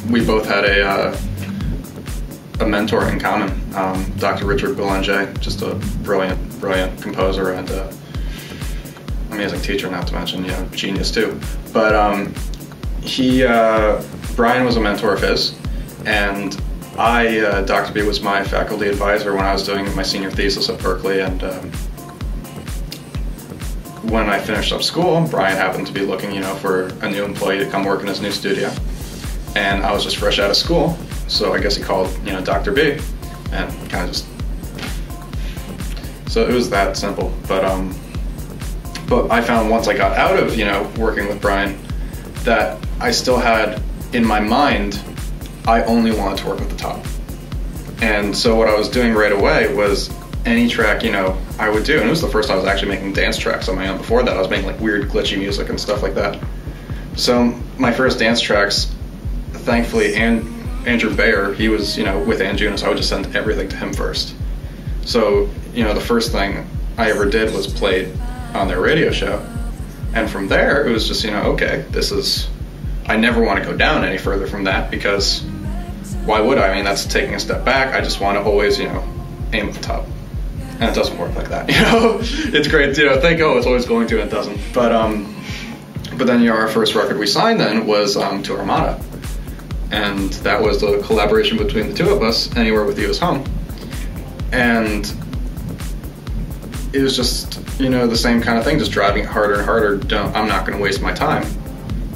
We both had a mentor in common, Dr. Richard Boulanger, just a brilliant composer and amazing teacher, not to mention, genius too. But Brian was a mentor of his, and Dr. B was my faculty advisor when I was doing my senior thesis at Berkeley, and when I finished up school, Brian happened to be looking, for a new employee to come work in his new studio, and I was just fresh out of school, so I guess he called, Dr. B, and kind of just, so it was that simple. But I found once I got out of, working with Brian, that I still had in my mind, I only wanted to work with the top. And so what I was doing right away was any track, I would do, and it was the first time I was actually making dance tracks on my own. Before that, I was making like weird glitchy music and stuff like that. So my first dance tracks, thankfully, Andrew Bayer, he was, with Anjuna, so I would just send everything to him first. So, the first thing I ever did was played on their radio show. And from there, it was just, okay, I never want to go down any further from that, because why would I? I mean, that's taking a step back. I just want to always, aim at the top. And it doesn't work like that, It's great, think, it's always going to, and it doesn't. But then, our first record we signed then was to Armada. And that was the collaboration between the two of us, Anywhere With You Is Home. And it was just, the same kind of thing, just driving it harder and harder. I'm not going to waste my time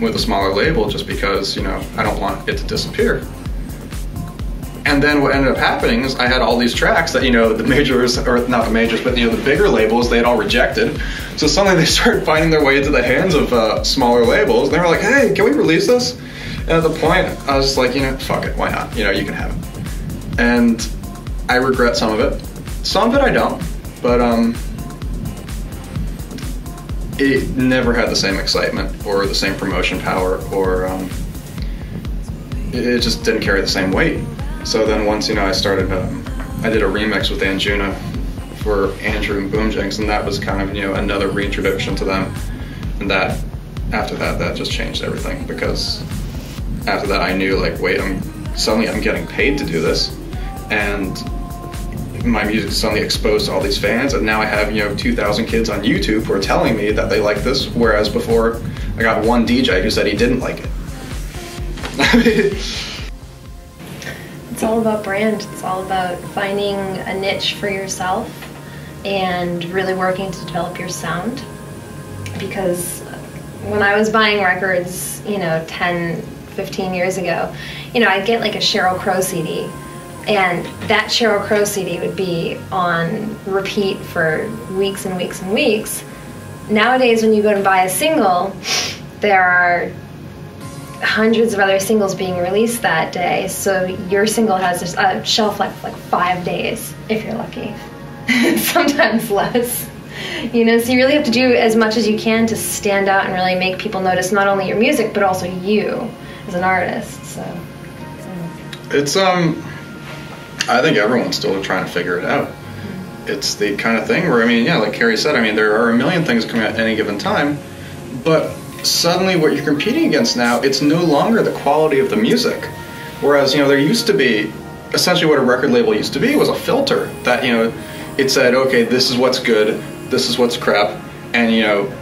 with a smaller label just because, I don't want it to disappear. And then what ended up happening is I had all these tracks that, the majors, or not the majors, but, the bigger labels, they had all rejected. So suddenly they started finding their way into the hands of smaller labels. And they were like, hey, can we release this? And at the point, I was just like, fuck it, why not? You can have it. And I regret some of it. Some of it I don't. But it never had the same excitement or the same promotion power, or it just didn't carry the same weight. So then once, I started, I did a remix with Anjuna for Andrew and Boomjinx, and that was kind of, another reintroduction to them. And after that just changed everything, because after that I knew, like, wait, suddenly I'm getting paid to do this, and my music is suddenly exposed to all these fans, and now I have, 2,000 kids on YouTube who are telling me that they like this, whereas before I got one DJ who said he didn't like it. It's all about brand. It's all about finding a niche for yourself and really working to develop your sound. Because when I was buying records, 10, 15 years ago, I'd get like a Sheryl Crow CD, and that Sheryl Crow CD would be on repeat for weeks and weeks and weeks. Nowadays, when you go to buy a single, there are hundreds of other singles being released that day, so your single has a shelf life of like 5 days, if you're lucky. Sometimes less. So you really have to do as much as you can to stand out and really make people notice not only your music, but also you as an artist. So it's I think everyone's still trying to figure it out. It's the kind of thing where, like Kerry said, there are a million things coming at any given time, but suddenly what you're competing against now, it's no longer the quality of the music. Whereas, there used to be, essentially what a record label used to be was a filter that, it said, okay, this is what's good, this is what's crap, and,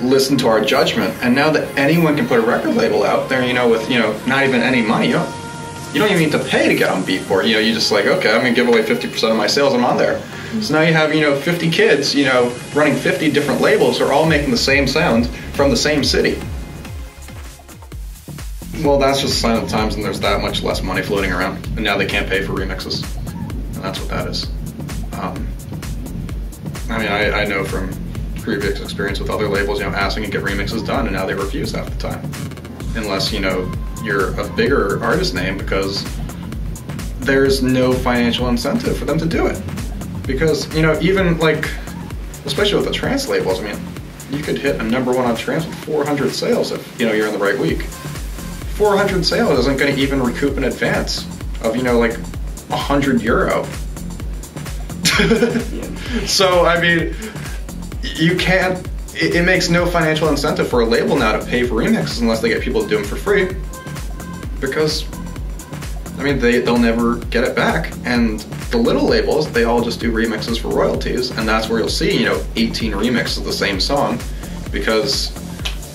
listen to our judgment. And now that anyone can put a record label out there, with, not even any money, you don't even need to pay to get on Beatport. You just like, okay, I'm going to give away 50% of my sales, I'm on there. So now you have, 50 kids, running 50 different labels who are all making the same sound from the same city. Well, that's just a sign of the times, and there's that much less money floating around, and now they can't pay for remixes, and that's what that is. I know from previous experience with other labels, asking to get remixes done, and now they refuse half the time, unless, you're a bigger artist name, because there's no financial incentive for them to do it. Because, even like, especially with the trance labels, you could hit a #1 on trance with 400 sales if, you're in the right week. 400 sales isn't going to even recoup in advance of, like €100. So, you can't, it makes no financial incentive for a label now to pay for remixes unless they get people to do them for free. because, I mean, they'll never get it back. And the little labels, they all just do remixes for royalties, and that's where you'll see, you know, 18 remixes of the same song, because,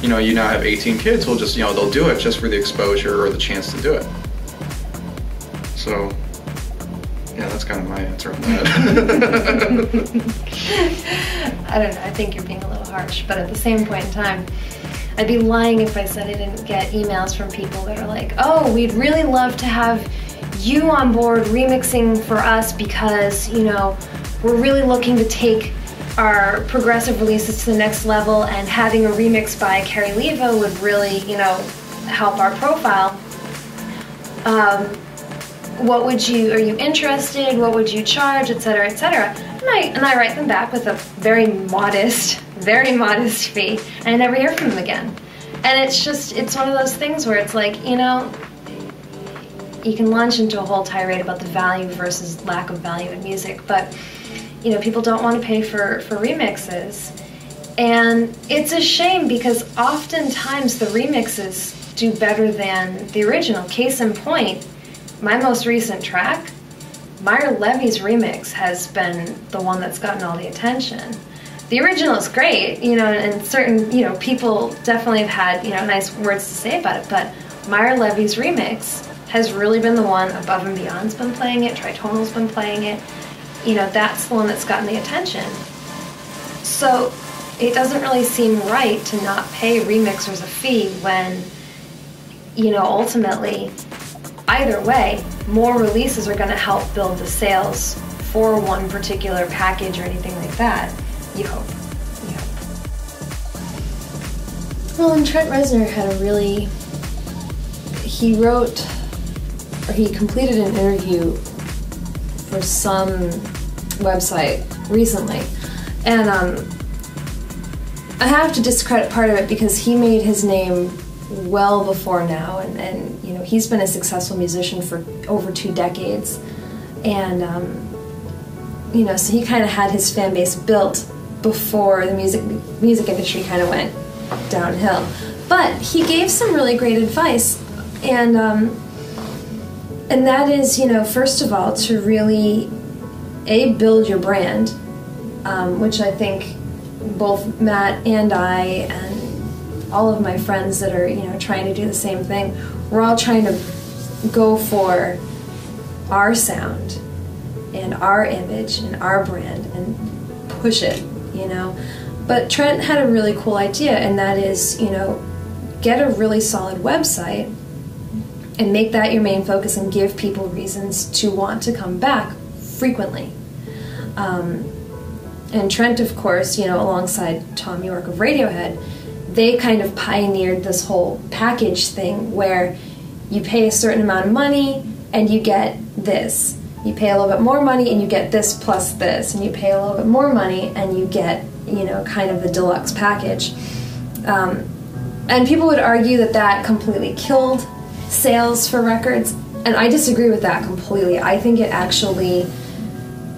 you know, you now have 18 kids who'll just, you know, they'll do it just for the exposure or the chance to do it. So, yeah, that's kind of my answer on that. I don't know, I think you're being a little harsh, but at the same point in time, I'd be lying if I said I didn't get emails from people that are like, oh, we'd really love to have you on board remixing for us because, you know, we're really looking to take our progressive releases to the next level, and having a remix by Kerry Leva would really, you know, help our profile. What would you, are you interested? What would you charge, etc., etc.? And I write them back with a very modest fee, and I never hear from them again. And it's just, it's one of those things where it's like, you know, you can launch into a whole tirade about the value versus lack of value in music, but, you know, people don't want to pay for remixes. And it's a shame because oftentimes the remixes do better than the original. Case in point, my most recent track, Meyer Levy's remix has been the one that's gotten all the attention. The original is great, you know, and certain, you know, people definitely have had, you know, nice words to say about it, but Meyer Levy's remix has really been the one. Above and Beyond's been playing it, Tritonal's been playing it. You know, that's the one that's gotten the attention. So it doesn't really seem right to not pay remixers a fee when, you know, ultimately, either way, more releases are going to help build the sales for one particular package or anything like that. You hope. You hope. Well, and Trent Reznor had a really, he wrote, or he completed an interview for some website recently, and I have to discredit part of it because he made his name well before now, and you know, he's been a successful musician for over 2 decades, and you know, so he kind of had his fan base built before the music industry kind of went downhill. But he gave some really great advice, and that is, you know, first of all, to really build your brand, which I think both Matt and I and all of my friends that are, you know, trying to do the same thing, we're all trying to go for our sound and our image and our brand and push it, you know. But Trent had a really cool idea, and that is, you know, get a really solid website and make that your main focus and give people reasons to want to come back frequently. And Trent, of course, you know, alongside Tom York of Radiohead, they kind of pioneered this whole package thing where you pay a certain amount of money and you get this. You pay a little bit more money and you get this plus this. And you pay a little bit more money and you get, you know, kind of the deluxe package. And people would argue that that completely killed sales for records. And I disagree with that completely. I think it actually,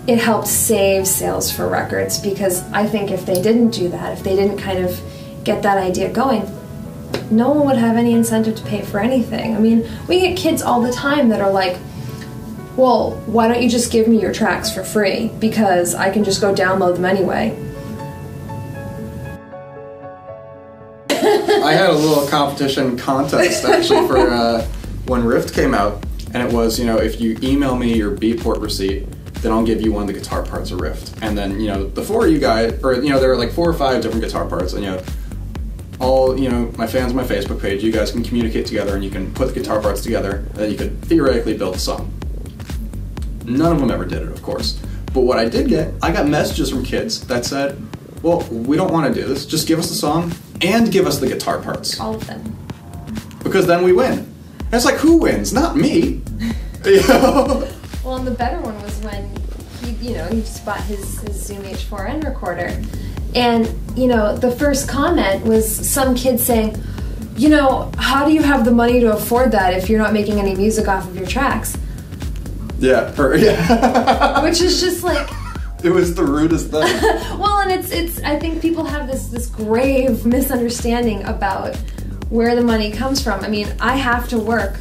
it helped save sales for records, because I think if they didn't do that, if they didn't kind of get that idea going, no one would have any incentive to pay for anything. I mean, we get kids all the time that are like, well, why don't you just give me your tracks for free, because I can just go download them anyway. I had a little competition contest actually for when Rift came out, and it was, you know, if you email me your Beatport receipt, then I'll give you one of the guitar parts of Rift. And then, you know, the 4 of you guys, or, you know, there were like 4 or 5 different guitar parts, and, you know, all, you know, my fans on my Facebook page, you guys can communicate together and you can put the guitar parts together, and then you could theoretically build a song. None of them ever did it, of course. But what I did get, I got messages from kids that said, well, we don't want to do this, just give us the song and give us the guitar parts. All of them. Because then we win. And it's like, who wins? Not me. You know? Well, and the better one was when he, you know, he just bought his Zoom H4n recorder. And, you know, the first comment was some kid saying, you know, how do you have the money to afford that if you're not making any music off of your tracks? Yeah, yeah. Which is just like... It was the rudest thing. Well, and it's I think people have this grave misunderstanding about where the money comes from. I mean, I have to work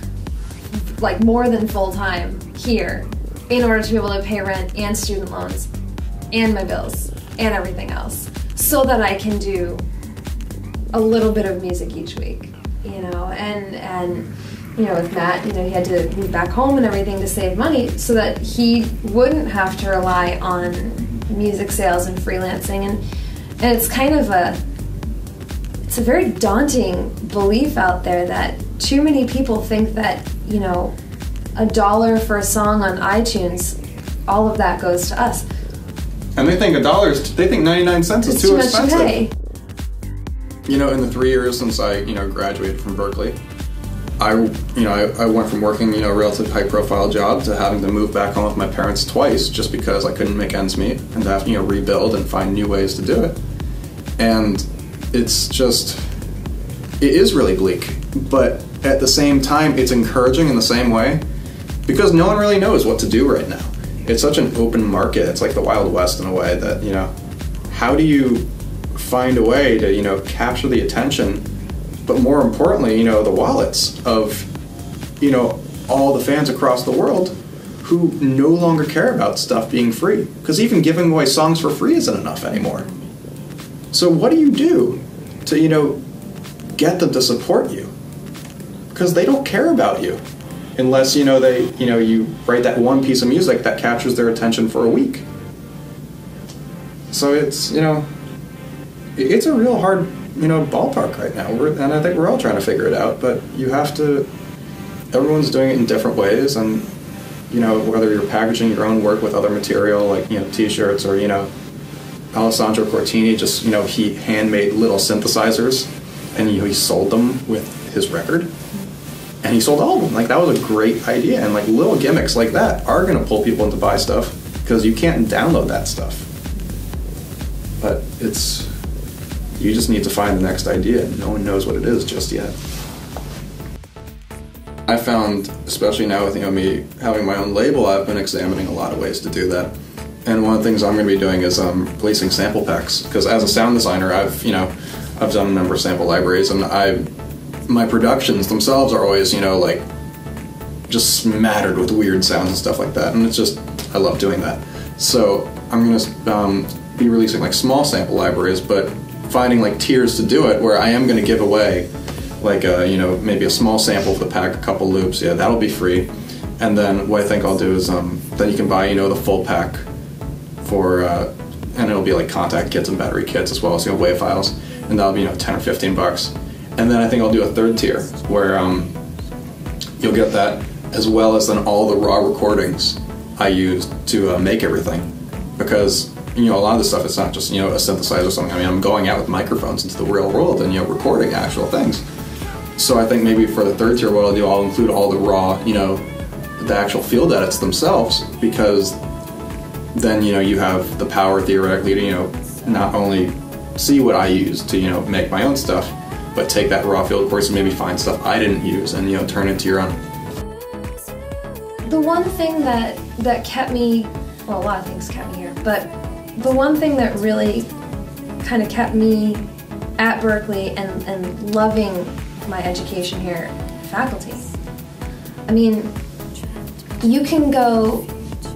like more than full-time here in order to be able to pay rent and student loans and my bills and everything else, so that I can do a little bit of music each week, you know, and you know, with Matt, you know, he had to move back home and everything to save money so that he wouldn't have to rely on music sales and freelancing, and it's kind of it's a very daunting belief out there that too many people think that, you know, $1 for a song on iTunes, all of that goes to us. And they think they think 99 cents is too expensive. Much to pay. You know, in the 3 years since I, you know, graduated from Berkeley, I went from working, you know, a relatively high-profile job to having to move back home with my parents twice just because I couldn't make ends meet, and to have to, you know, rebuild and find new ways to do it. And it's just, it is really bleak, but at the same time, it's encouraging in the same way, because no one really knows what to do right now. It's such an open market. It's like the Wild West in a way that, you know, how do you find a way to, you know, capture the attention, but more importantly, you know, the wallets of, you know, all the fans across the world who no longer care about stuff being free. Because even giving away songs for free isn't enough anymore. So what do you do to, you know, get them to support you? Because they don't care about you unless, you know, you write that one piece of music that captures their attention for a week. So it's, you know, it's a real hard, you know, ballpark right now, and I think we're all trying to figure it out, but you have to, everyone's doing it in different ways, and, you know, whether you're packaging your own work with other material, like, you know, t-shirts, or, you know, Alessandro Cortini just, you know, he handmade little synthesizers, and, you know, he sold them with his record, and he sold all of them. Like, that was a great idea, and, like, little gimmicks like that are going to pull people in to buy stuff, because you can't download that stuff. But it's, you just need to find the next idea, and no one knows what it is just yet. I found, especially now with, you know, me having my own label, I've been examining a lot of ways to do that. And one of the things I'm going to be doing is releasing sample packs, because as a sound designer, I've done a number of sample libraries, and my productions themselves are always, you know, like, just smattered with weird sounds and stuff like that, and it's just, I love doing that. So I'm going to be releasing, like, small sample libraries, but finding, like, tiers to do it, where I am going to give away, like, you know, maybe a small sample for the pack, a couple loops, yeah, that'll be free. And then what I think I'll do is, then you can buy, you know, the full pack for, and it'll be like contact kits and battery kits, as well as, you know, WAV files, and that'll be, you know, 10 or 15 bucks. And then I think I'll do a third tier, where you'll get that, as well as then all the raw recordings I used to make everything. Because, you know, a lot of the stuff, it's not just, you know, a synthesizer or something. I mean, I'm going out with microphones into the real world and, you know, recording actual things. So I think maybe for the third tier, what I'll do, I'll include all the raw, you know, the actual field edits themselves, because then, you know, you have the power theoretically to, you know, not only see what I use to, you know, make my own stuff, but take that raw field course and maybe find stuff I didn't use and, you know, turn it into your own. The one thing that kept me, well, a lot of things kept me here, but the one thing that really kind of kept me at Berkeley and loving my education here, faculty. I mean, you can go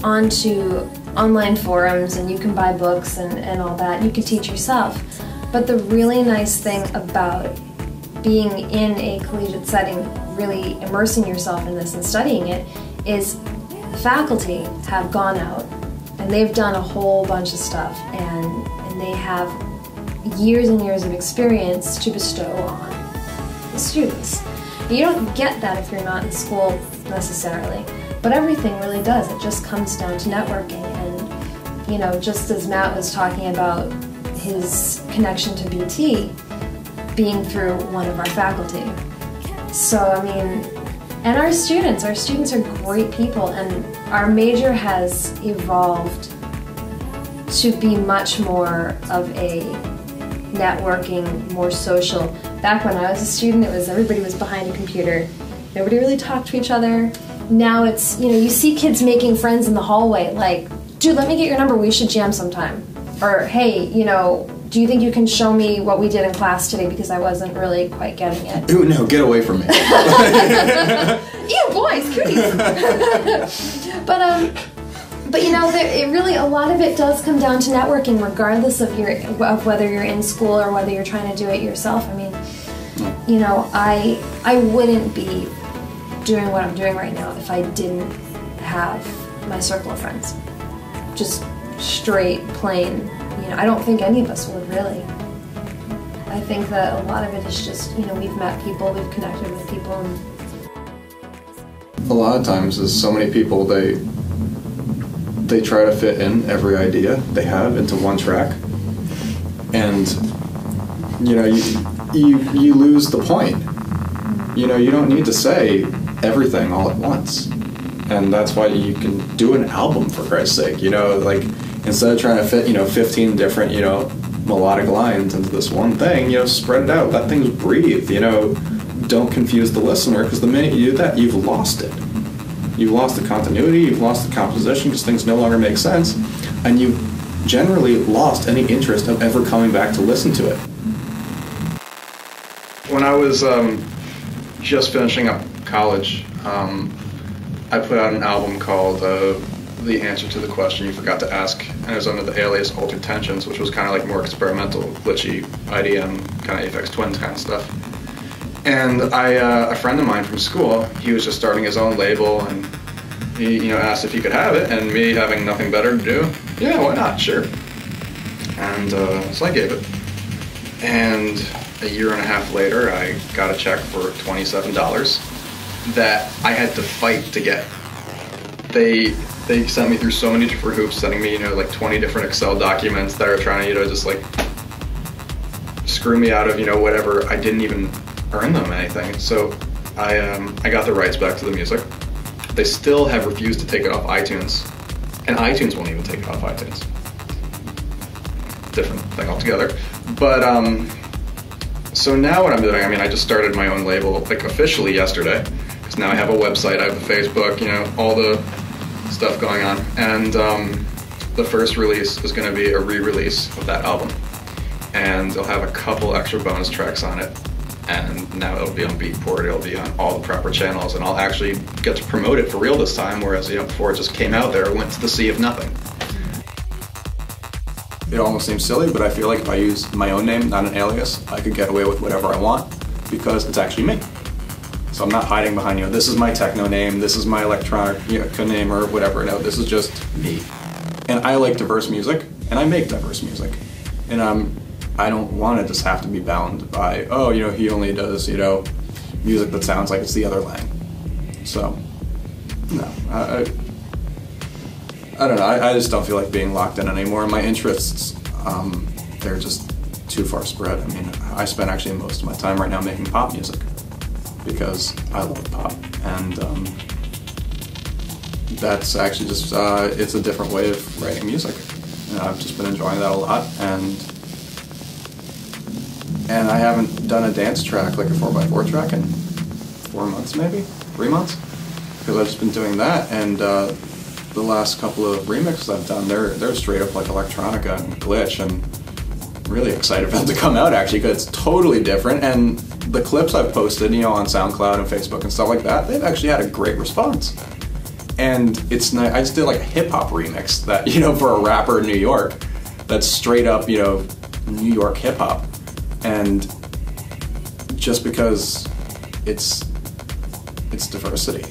onto online forums and you can buy books and all that, you can teach yourself. But the really nice thing about being in a collegiate setting, really immersing yourself in this and studying it, is faculty have gone out and they've done a whole bunch of stuff, and they have years and years of experience to bestow on the students. You don't get that if you're not in school necessarily, but everything really does. It just comes down to networking, and, you know, just as Matt was talking about his connection to BT being through one of our faculty. So, I mean, and our students are great people, and our major has evolved to be much more of a networking, more social. Back when I was a student, it was everybody was behind a computer. Nobody really talked to each other. Now it's, you know, you see kids making friends in the hallway, like, dude, let me get your number, we should jam sometime. Or, hey, you know, do you think you can show me what we did in class today, because I wasn't really quite getting it. Ooh, no, get away from me. Ew, boys, cooties. But you know, it really, a lot of it does come down to networking, regardless of whether you're in school or whether you're trying to do it yourself. I mean, you know, I wouldn't be doing what I'm doing right now if I didn't have my circle of friends. Just straight, plain. You know, I don't think any of us would really. I think that a lot of it is just, you know, we've met people, we've connected with people. And a lot of times, there's so many people, they try to fit in every idea they have into one track, and you know, you lose the point. You know, you don't need to say everything all at once, and that's why you can do an album, for Christ's sake. You know, like, instead of trying to fit, you know, 15 different, you know, melodic lines into this one thing, you know, spread it out, let things breathe. You know, don't confuse the listener, because the minute you do that, you've lost it. You've lost the continuity, you've lost the composition, because things no longer make sense, and you've generally lost any interest of ever coming back to listen to it. When I was just finishing up college, I put out an album called The Answer to the Question You Forgot to Ask, and it was under the alias Altered Tensions, which was kind of like more experimental, glitchy, IDM, kind of Aphex Twins kind of stuff. And a friend of mine from school, he was just starting his own label, and he, you know, asked if he could have it, and me having nothing better to do, yeah, why not, sure. And so I gave it. And a year and a half later, I got a check for $27 that I had to fight to get. They sent me through so many different hoops, sending me, you know, like 20 different Excel documents that are trying to, you know, just like screw me out of, you know, whatever. I didn't even earn them anything. So I got the rights back to the music. They still have refused to take it off iTunes, and iTunes won't even take it off iTunes. Different thing altogether. But so now what I'm doing, I mean, I just started my own label, like, officially yesterday, because now I have a website, I have a Facebook, you know, all the stuff going on. And the first release is going to be a re-release of that album, and it'll have a couple extra bonus tracks on it. And now it'll be on Beatport, it'll be on all the proper channels, and I'll actually get to promote it for real this time, whereas, you know, before it just came out there, it went to the sea of nothing. It almost seems silly, but I feel like if I use my own name, not an alias, I could get away with whatever I want, because it's actually me. So I'm not hiding behind, you know, this is my techno name, this is my electronic, you know, name, or whatever. No, this is just me. And I like diverse music, and I make diverse music. And I don't want to just have to be bound by, oh, you know, he only does, you know, music that sounds like it's the other Lange. So, no, I don't know, I just don't feel like being locked in anymore. My interests, they're just too far spread. I mean, I spend actually most of my time right now making pop music, because I love pop, and that's actually just, it's a different way of writing music. And I've just been enjoying that a lot, and I haven't done a dance track, like a 4x4 track, in 4 months maybe, 3 months, because I've just been doing that. And the last couple of remixes I've done, they're straight up like electronica and glitch, and I'm really excited for them to come out, actually, because it's totally different. And the clips I've posted, you know, on SoundCloud and Facebook and stuff like that, they've actually had a great response. And it's nice. I just did like a hip-hop remix that, you know, for a rapper in New York, that's straight up, you know, New York hip-hop. And just because it's diversity,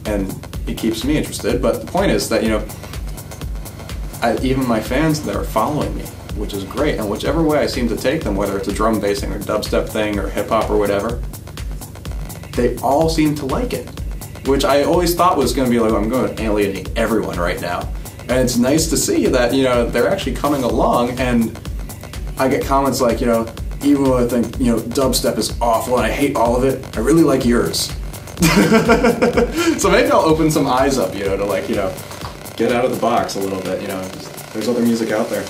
and it keeps me interested. But the point is that, you know, even my fans that are following me, which is great, and whichever way I seem to take them, whether it's a drum bass thing or dubstep thing or hip-hop or whatever, they all seem to like it, which I always thought was going to be like, I'm going to alienate everyone right now. And it's nice to see that, you know, they're actually coming along. And I get comments like, you know, even though I think, you know, dubstep is awful and I hate all of it, I really like yours. So maybe I'll open some eyes up, you know, to, like, you know, get out of the box a little bit, you know, there's other music out there.